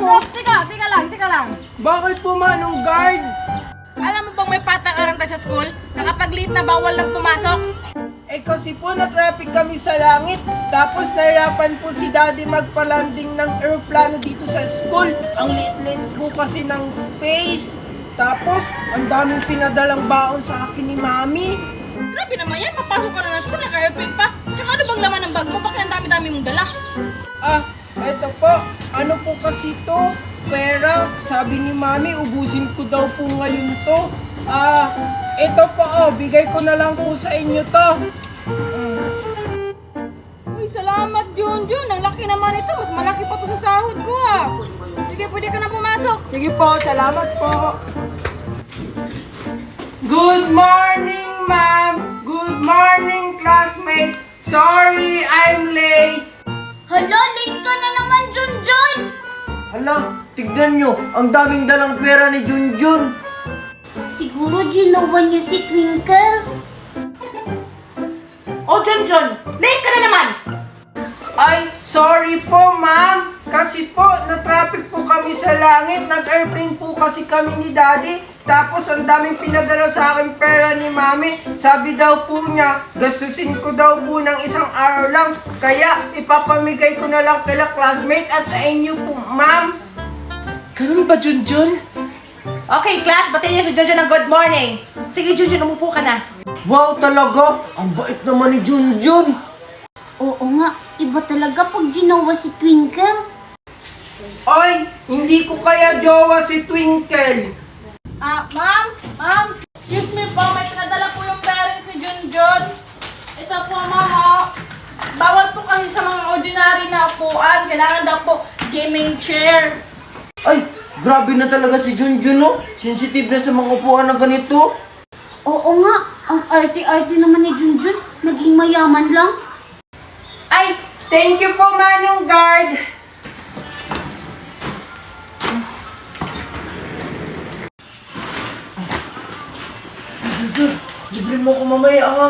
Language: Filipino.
ako. Teka lang. Bakit po, Manong Guard? Alam mo bang may patakaran tayo sa school? Nakapag late na bawal lang pumasok? Eh kasi po na-traffic kami sa langit. Tapos nahirapan po si Daddy magpalanding ng aeroplano dito sa school. Ang liit-liit po kasi ng space. Tapos, ang daming pinadalang baon sa akin ni Mami. Grabe naman yan, papasok ka na ng school, naka-airplane pa. Tsaka ano bang laman ng bag mo? Bakit ang dami-dami mong dala? Eto po. Ano po kasi to? Pera. Sabi ni Mami, ubusin ko daw po ngayon to. Ito po, bigay ko na lang po sa inyo to. Uy, salamat, Junjun. Ang laki naman ito. Mas malaki pa to sa sahod ko, Sige, pwede ka na pumasok. Sige po, salamat po. Good morning, ma'am. Good morning, classmate. Sorry, I'm late. Hala, late ka na naman, Junjun. Hala, tignan nyo, ang daming dalang pera ni Junjun. Siguro ginawa niya si Twinkle. Oh, Junjun, late ka na naman! Ay, sorry po, ma'am. Kasi po, na-traffic po kami sa langit. Nag-airplane po kasi kami ni Daddy. Tapos, ang daming pinadala sa akin pera ni Mami. Sabi daw po niya, gastusin ko daw po ng isang araw lang. Kaya, ipapamigay ko na lang kila classmate at sa inyo po, ma'am. Ganun ba, Junjun? Okay, class, batiin niyo si Junjun ng good morning. Sige, Junjun, umupo ka na. Wow, talaga, ang bait naman ni Junjun. Oo nga, iba talaga pag ginawa si Twinkle. Oy, hindi ko kaya jowa si Twinkle. Ma'am, excuse me po, may pinadala po yung parents ni Junjun. Ito po, ma'am, Bawal po kasi sa mga ordinary na upuan. Kailangan daw po gaming chair. Ay, grabe na talaga si Junjun, no? Sensitive na sa mga upuan na ganito. Oo nga, ang arte-arte naman ni Junjun. Naging mayaman lang. Ay, thank you po, Manong Guard. Junjun, libre mo ako mamaya, ha?